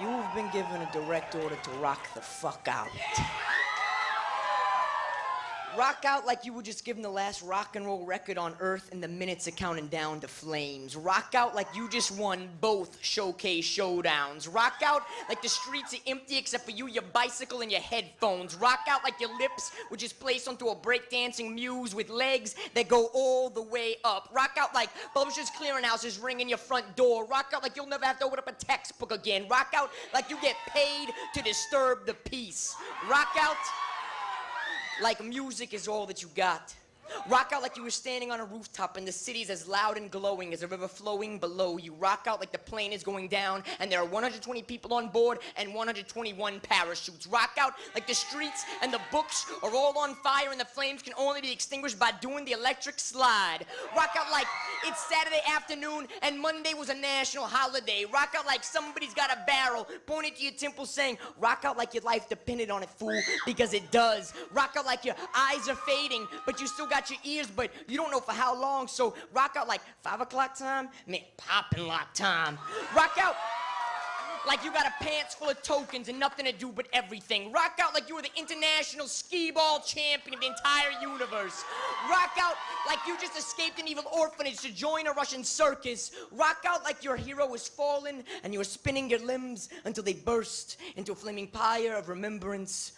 You've been given a direct order to rock the fuck out. Rock out like you were just given the last rock and roll record on Earth and the minutes are counting down to flames. Rock out like you just won both showcase showdowns. Rock out like the streets are empty except for you, your bicycle, and your headphones. Rock out like your lips were just placed onto a breakdancing muse with legs that go all the way up. Rock out like Publishers Clearinghouse is ringing your front door. Rock out like you'll never have to open up a textbook again. Rock out like you get paid to disturb the peace. Rock out like music is all that you got. Rock out like you were standing on a rooftop and the city's as loud and glowing as a river flowing below you. Rock out like the plane is going down and there are 120 people on board and 121 parachutes. Rock out like the streets and the books are all on fire and the flames can only be extinguished by doing the electric slide. Rock out like it's Saturday afternoon and Monday was a national holiday. Rock out like somebody's got a barrel pointed to your temple saying, rock out like your life depended on it, fool, because it does. Rock out like your eyes are fading, but you still got your ears, but you don't know for how long, so rock out like 5 o'clock time, man, poppin' lock time. Rock out like you got a pants full of tokens and nothing to do but everything. Rock out like you were the international skee-ball champion of the entire universe. Rock out like you just escaped an evil orphanage to join a Russian circus. Rock out like your hero was fallen and you were spinning your limbs until they burst into a flaming pyre of remembrance.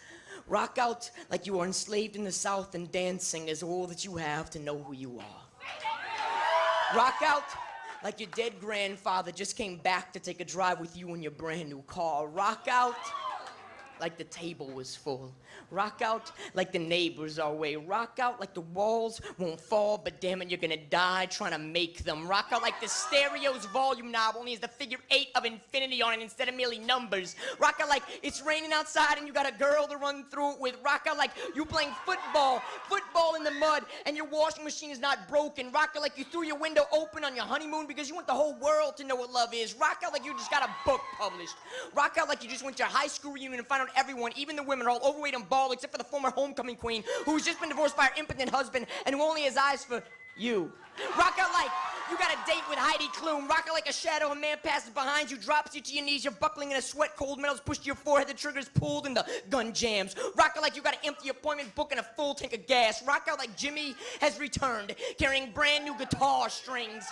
Rock out like you are enslaved in the South and dancing is all that you have to know who you are. Rock out like your dead grandfather just came back to take a drive with you in your brand new car. Rock out like the table was full. Rock out like the neighbors are away. Rock out like the walls won't fall, but damn it, you're gonna die trying to make them. Rock out like the stereo's volume knob only has the figure 8 of infinity on it instead of merely numbers. Rock out like it's raining outside and you got a girl to run through it with. Rock out like you playing football in the mud, and your washing machine is not broken. Rock out like you threw your window open on your honeymoon because you want the whole world to know what love is. Rock out like you just got a book published. Rock out like you just went to a high school reunion and found out everyone, even the women, are all overweight and bald except for the former homecoming queen who's just been divorced by her impotent husband and who only has eyes for you. Rock out like you got a date with Heidi Klum. Rock out like a shadow, a man passes behind you, drops you to your knees, you're buckling in a sweat, cold metals pushed to your forehead, the trigger's pulled and the gun jams. Rock out like you got an empty appointment book and a full tank of gas. Rock out like Jimmy has returned, carrying brand new guitar strings.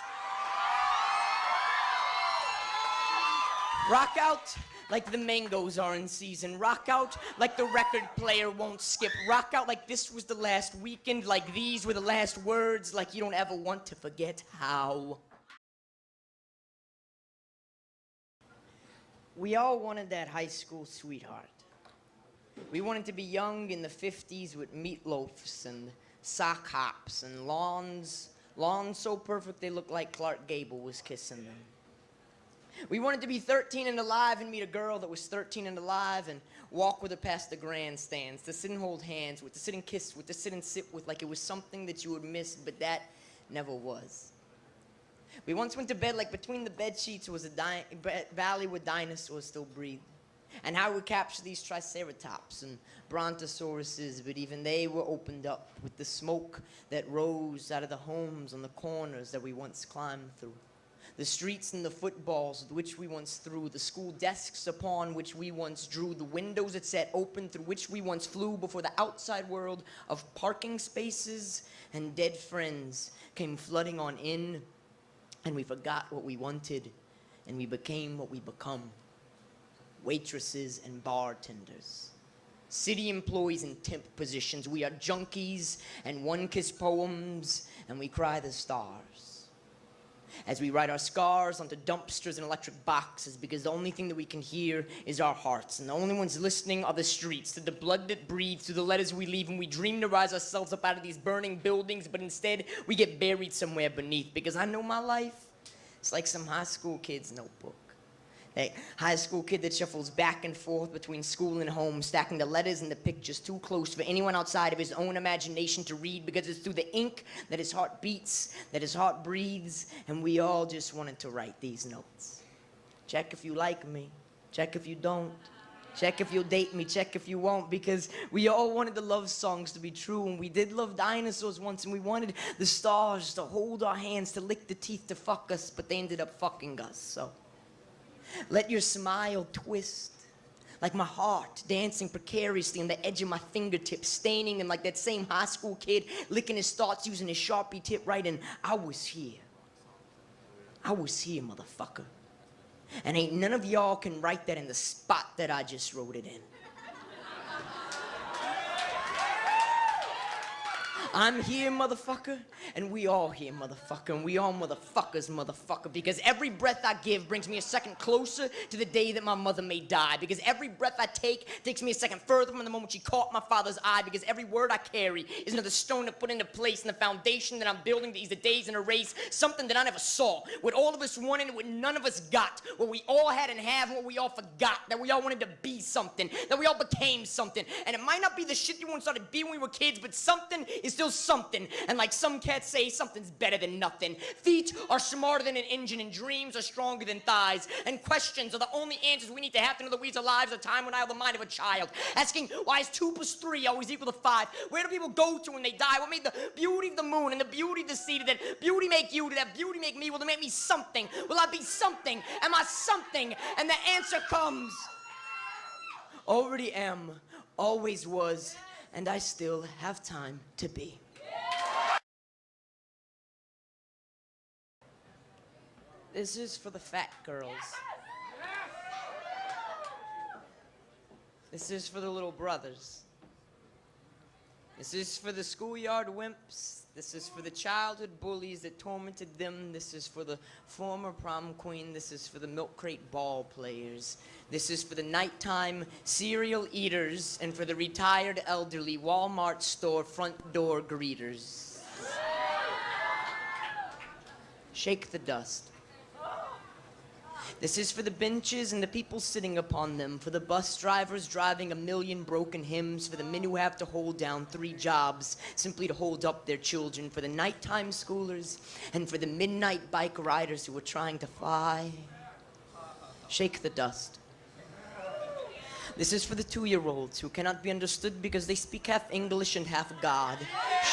Rock out like the mangoes are in season. Rock out like the record player won't skip. Rock out like this was the last weekend, like these were the last words, like you don't ever want to forget how. We all wanted that high school sweetheart. We wanted to be young in the 50s with meatloafs and sock hops and lawns so perfect they looked like Clark Gable was kissing them. We wanted to be 13 and alive and meet a girl that was 13 and alive and walk with her past the grandstands, to sit and hold hands with, to sit and kiss with, to sit and sit with like it was something that you would miss, but that never was. We once went to bed like between the bed sheets was a valley where dinosaurs still breathed. And how we capture these triceratops and brontosauruses, but even they were opened up with the smoke that rose out of the homes on the corners that we once climbed through. The streets and the footballs with which we once threw, the school desks upon which we once drew, the windows that sat open through which we once flew before the outside world of parking spaces and dead friends came flooding on in, and we forgot what we wanted, and we became what we become. Waitresses and bartenders. City employees in temp positions. We are junkies and one-kiss poems, and we cry the stars. As we write our scars onto dumpsters and electric boxes, because the only thing that we can hear is our hearts, and the only ones listening are the streets, to the blood that breathes, to the letters we leave, and we dream to rise ourselves up out of these burning buildings, but instead we get buried somewhere beneath, because I know my life, it's like some high school kid's notebook. That high school kid that shuffles back and forth between school and home, stacking the letters and the pictures too close for anyone outside of his own imagination to read, because it's through the ink that his heart beats, that his heart breathes, and we all just wanted to write these notes. Check if you like me, check if you don't, check if you'll date me, check if you won't, because we all wanted the love songs to be true, and we did love dinosaurs once, and we wanted the stars to hold our hands, to lick the teeth, to fuck us, but they ended up fucking us, so. Let your smile twist like my heart dancing precariously on the edge of my fingertips, staining them like that same high school kid licking his thoughts using his Sharpie tip writing, I was here. I was here, motherfucker. And ain't none of y'all can write that in the spot that I just wrote it in. I'm here, motherfucker, and we all here, motherfucker, and we all motherfuckers, motherfucker, because every breath I give brings me a second closer to the day that my mother may die, because every breath I take takes me a second further from the moment she caught my father's eye, because every word I carry is another stone to put into place, and the foundation that I'm building these days in a race, something that I never saw, what all of us wanted and what none of us got, what we all had and have and what we all forgot, that we all wanted to be something, that we all became something, and it might not be the shit you once thought it'd be when we were kids, but something is still something, and like some cats say, something's better than nothing. Feet are smarter than an engine, and dreams are stronger than thighs, and questions are the only answers we need to have to know that we our lives a time when I have the mind of a child, asking why is 2 + 3 always equal to 5? Where do people go to when they die? What made the beauty of the moon and the beauty of the sea? Did that beauty make you? Did that beauty make me? Will it make me something? Will I be something? Am I something? And the answer comes, already am, always was, and I still have time to be. This is for the fat girls. This is for the little brothers. This is for the schoolyard wimps. This is for the childhood bullies that tormented them. This is for the former prom queen. This is for the milk crate ball players. This is for the nighttime cereal eaters and for the retired elderly Walmart store front door greeters. Shake the dust. This is for the benches and the people sitting upon them, for the bus drivers driving a million broken hymns, for the men who have to hold down 3 jobs simply to hold up their children, for the nighttime schoolers, and for the midnight bike riders who are trying to fly. Shake the dust. This is for the 2-year-olds who cannot be understood because they speak half English and half God.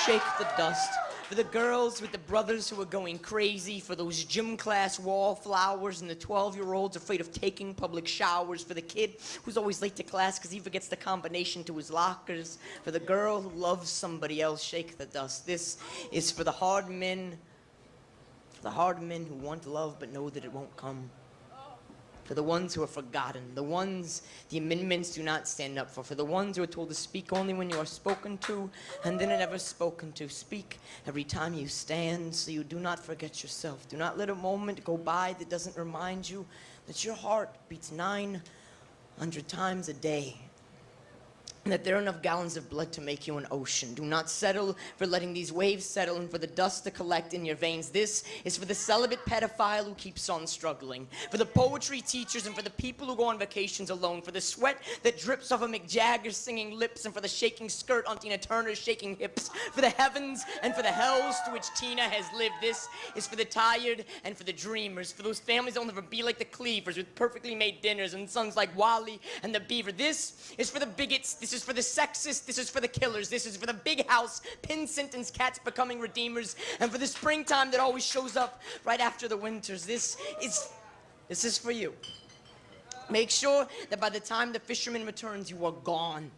Shake the dust. For the girls with the brothers who are going crazy, for those gym class wallflowers and the 12-year-olds afraid of taking public showers, for the kid who's always late to class because he forgets the combination to his lockers, for the girl who loves somebody else, shake the dust. This is for the hard men who want love but know that it won't come. For the ones who are forgotten, the ones the amendments do not stand up for the ones who are told to speak only when you are spoken to, and then are never spoken to. Speak every time you stand, so you do not forget yourself. Do not let a moment go by that doesn't remind you that your heart beats 900 times a day, and that there are enough gallons of blood to make you an ocean. Do not settle for letting these waves settle and for the dust to collect in your veins. This is for the celibate pedophile who keeps on struggling, for the poetry teachers and for the people who go on vacations alone, for the sweat that drips off of Mick Jagger's singing lips and for the shaking skirt on Tina Turner's shaking hips, for the heavens and for the hells to which Tina has lived. This is for the tired and for the dreamers, for those families that will never be like the Cleavers with perfectly made dinners and sons like Wally and the Beaver. This is for the bigots. This is for the sexists, this is for the killers, this is for the big house, pin sentence cats becoming redeemers, and for the springtime that always shows up right after the winters. This is for you. Make sure that by the time the fisherman returns, you are gone.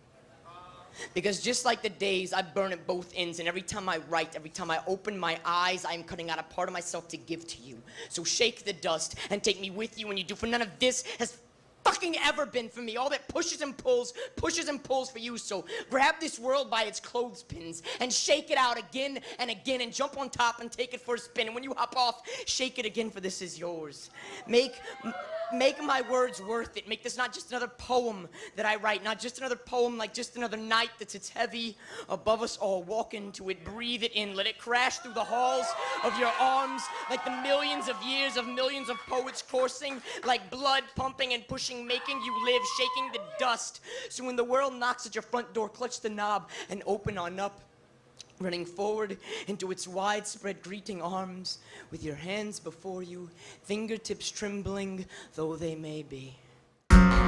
Because just like the days, I burn at both ends, and every time I write, every time I open my eyes, I am cutting out a part of myself to give to you. So shake the dust and take me with you when you do, for none of this has fucking ever been for me. All that pushes and pulls for you. So grab this world by its clothespins and shake it out again and again and jump on top and take it for a spin. And when you hop off, shake it again, for this is yours. Make my words worth it. Make this not just another poem that I write, not just another poem like just another night that sits heavy above us all. Walk into it, breathe it in, let it crash through the halls of your arms like the millions of years of millions of poets coursing, like blood pumping and pushing, making you live, shaking the dust. So when the world knocks at your front door, clutch the knob and open on up, running forward into its widespread greeting arms with your hands before you, fingertips trembling though they may be.